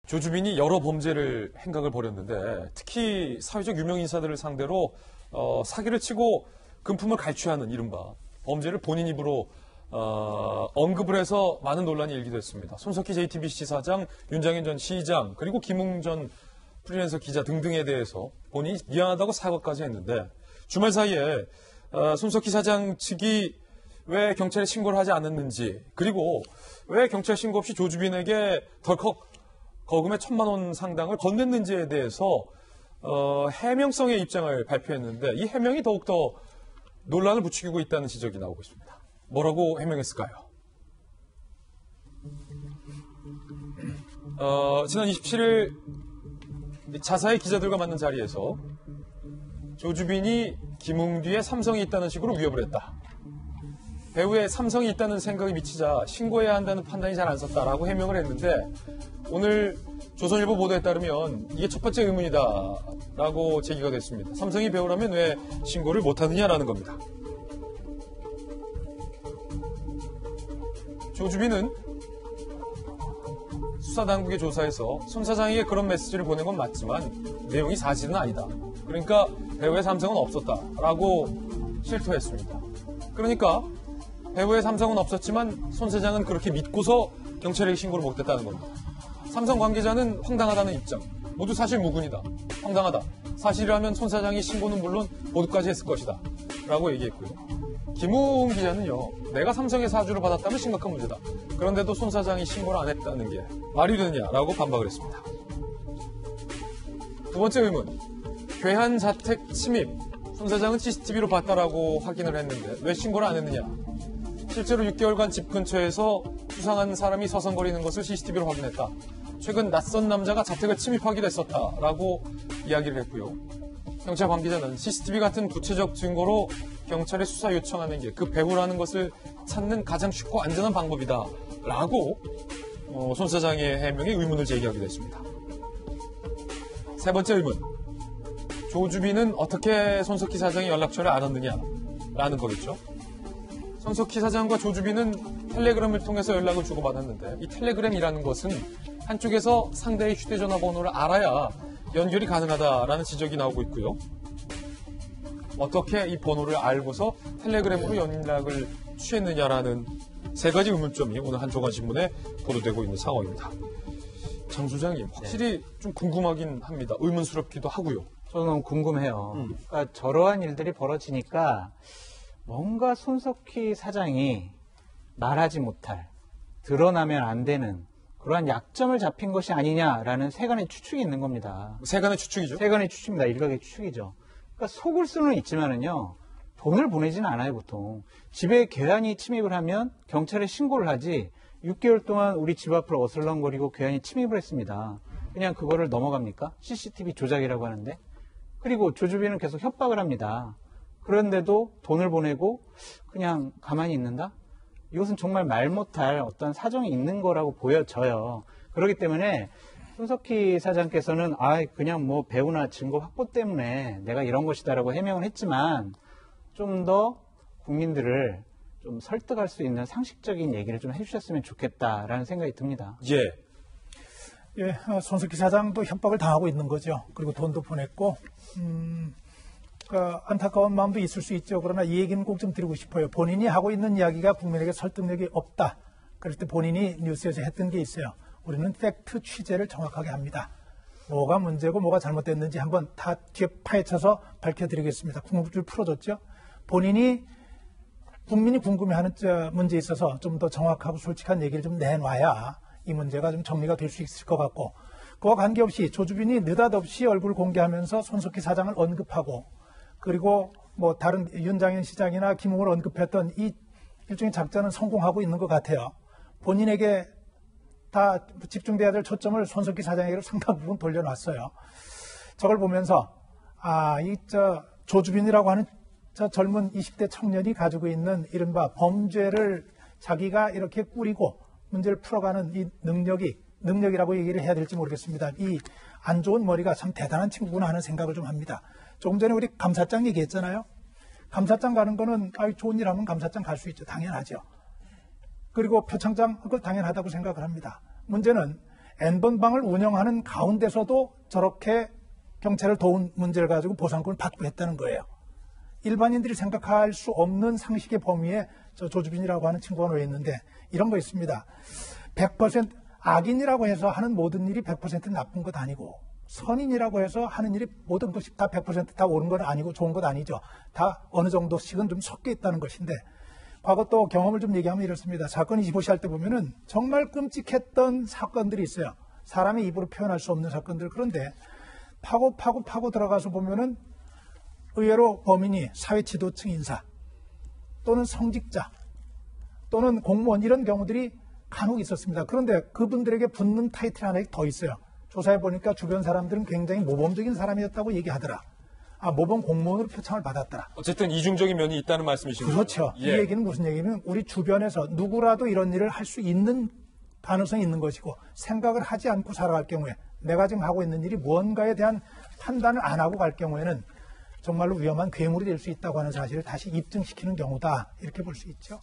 조주빈이 여러 범죄를 행각을 벌였는데 특히 사회적 유명 인사들을 상대로 사기를 치고 금품을 갈취하는 이른바 범죄를 본인 입으로 언급을 해서 많은 논란이 일기도 했습니다. 손석희 JTBC 사장, 윤장현 전 시장, 그리고 김웅 전 프리랜서 기자 등등에 대해서 본인이 미안하다고 사과까지 했는데 주말 사이에 손석희 사장 측이 왜 경찰에 신고를 하지 않았는지, 그리고 왜 경찰 신고 없이 조주빈에게 덜컥 거금의 1,000만 원 상당을 건넸는지에 대해서 해명성의 입장을 발표했는데 이 해명이 더욱더 논란을 부추기고 있다는 지적이 나오고 있습니다. 뭐라고 해명했을까요? 지난 27일 자사의 기자들과 만난 자리에서 조주빈이 김웅 뒤에 삼성이 있다는 식으로 위협을 했다. 배우에 삼성이 있다는 생각이 미치자 신고해야 한다는 판단이 잘 안 섰다라고 해명을 했는데 오늘 조선일보 보도에 따르면 이게 첫 번째 의문이다라고 제기가 됐습니다. 삼성이 배우라면 왜 신고를 못하느냐라는 겁니다. 조주빈은 수사당국의 조사에서 손 사장에게 그런 메시지를 보낸 건 맞지만 내용이 사실은 아니다. 그러니까 배우의 삼성은 없었다라고 실토했습니다. 그러니까 배우의 삼성은 없었지만 손 사장은 그렇게 믿고서 경찰에게 신고를 못했다는 겁니다. 삼성 관계자는 황당하다는 입장. 모두 사실 무근이다. 황당하다. 사실이라면 손 사장이 신고는 물론 보도까지 했을 것이다. 라고 얘기했고요. 김웅 기자는요. 내가 삼성의 사주를 받았다면 심각한 문제다. 그런데도 손 사장이 신고를 안 했다는 게 말이 되느냐라고 반박을 했습니다. 두 번째 의문. 괴한 자택 침입. 손 사장은 CCTV로 봤다라고 확인을 했는데 왜 신고를 안 했느냐. 실제로 6개월간 집 근처에서 수상한 사람이 서성거리는 것을 CCTV로 확인했다. 최근 낯선 남자가 자택을 침입하기도 했었다라고 이야기를 했고요. 경찰 관계자는 CCTV 같은 구체적 증거로 경찰에 수사 요청하는 게 그 배우라는 것을 찾는 가장 쉽고 안전한 방법이다라고 손 사장의 해명에 의문을 제기하기도 했습니다. 세 번째 의문. 조주빈은 어떻게 손석희 사장의 연락처를 알았느냐라는 거겠죠. 손석희 사장과 조주빈은 텔레그램을 통해서 연락을 주고받았는데 이 텔레그램이라는 것은 한쪽에서 상대의 휴대전화 번호를 알아야 연결이 가능하다라는 지적이 나오고 있고요. 어떻게 이 번호를 알고서 텔레그램으로 연락을 취했느냐라는 세 가지 의문점이 오늘 한조간신문에 보도되고 있는 상황입니다. 장 소장님, 확실히 좀 궁금하긴 합니다. 의문스럽기도 하고요. 저는 너무 궁금해요. 그러니까 저러한 일들이 벌어지니까 뭔가 손석희 사장이 말하지 못할, 드러나면 안 되는 그러한 약점을 잡힌 것이 아니냐라는 세간의 추측이 있는 겁니다. 세간의 추측이죠? 세간의 추측입니다. 일각의 추측이죠. 그러니까 속을 수는 있지만은요, 돈을 보내지는 않아요, 보통. 집에 괴한이 침입을 하면 경찰에 신고를 하지, 6개월 동안 우리 집 앞을 어슬렁거리고 괴한이 침입을 했습니다. 그냥 그거를 넘어갑니까? CCTV 조작이라고 하는데. 그리고 조주빈은 계속 협박을 합니다. 그런데도 돈을 보내고 그냥 가만히 있는다? 이것은 정말 말 못할 어떤 사정이 있는 거라고 보여져요. 그렇기 때문에 손석희 사장께서는 그냥 뭐 배우나 증거 확보 때문에 내가 이런 것이다라고 해명을 했지만 좀 더 국민들을 좀 설득할 수 있는 상식적인 얘기를 좀 해주셨으면 좋겠다라는 생각이 듭니다. 손석희 사장도 협박을 당하고 있는 거죠. 그리고 돈도 보냈고 안타까운 마음도 있을 수 있죠. 그러나 이 얘기는 꼭 좀 드리고 싶어요. 본인이 하고 있는 이야기가 국민에게 설득력이 없다. 그럴 때 본인이 뉴스에서 했던 게 있어요. 우리는 팩트 취재를 정확하게 합니다. 뭐가 문제고 뭐가 잘못됐는지 한번 다 뒤에 파헤쳐서 밝혀드리겠습니다. 궁금증을 풀어줬죠. 본인이 국민이 궁금해하는 문제에 있어서 좀 더 정확하고 솔직한 얘기를 좀 내놔야 이 문제가 좀 정리가 될 수 있을 것 같고, 그와 관계없이 조주빈이 느닷없이 얼굴 공개하면서 손석희 사장을 언급하고, 그리고 뭐 다른 윤장현 시장이나 김웅을 언급했던 이 일종의 작전은 성공하고 있는 것 같아요. 본인에게 다 집중돼야 될 초점을 손석희 사장에게로 상당 부분 돌려놨어요. 저걸 보면서 조주빈이라고 하는 저 젊은 20대 청년이 가지고 있는 이른바 범죄를 자기가 이렇게 꾸리고 문제를 풀어가는 이 능력이라고 얘기를 해야 될지 모르겠습니다. 이 안 좋은 머리가 참 대단한 친구구나 하는 생각을 좀 합니다. 조금 전에 우리 감사장 얘기했잖아요. 감사장 가는 거는 좋은 일 하면 감사장 갈 수 있죠. 당연하죠. 그리고 표창장 그거 당연하다고 생각을 합니다. 문제는 N번 방을 운영하는 가운데서도 저렇게 경찰을 도운 문제를 가지고 보상금을 받고 했다는 거예요. 일반인들이 생각할 수 없는 상식의 범위에 저 조주빈이라고 하는 친구가 놓여 있는데 이런 거 있습니다. 100% 악인이라고 해서 하는 모든 일이 100% 나쁜 것 아니고 선인이라고 해서 하는 일이 모든 것이 다 100% 다 옳은 건 아니고 좋은 것 아니죠. 다 어느 정도씩은 좀 섞여 있다는 것인데 과거 또 경험을 좀 얘기하면 이렇습니다. 사건 25시 할 때 보면은 정말 끔찍했던 사건들이 있어요. 사람의 입으로 표현할 수 없는 사건들. 그런데 파고 들어가서 보면은 의외로 범인이 사회 지도층 인사 또는 성직자 또는 공무원 이런 경우들이 간혹 있었습니다. 그런데 그분들에게 붙는 타이틀 하나 더 있어요. 조사해 보니까 주변 사람들은 굉장히 모범적인 사람이었다고 얘기하더라. 모범 공무원으로 표창을 받았더라. 어쨌든 이중적인 면이 있다는 말씀이신 거죠? 그렇죠. 이 얘기는 무슨 얘기냐면 우리 주변에서 누구라도 이런 일을 할 수 있는 가능성이 있는 것이고 생각을 하지 않고 살아갈 경우에 내가 지금 하고 있는 일이 무언가에 대한 판단을 안 하고 갈 경우에는 정말로 위험한 괴물이 될 수 있다고 하는 사실을 다시 입증시키는 경우다. 이렇게 볼 수 있죠.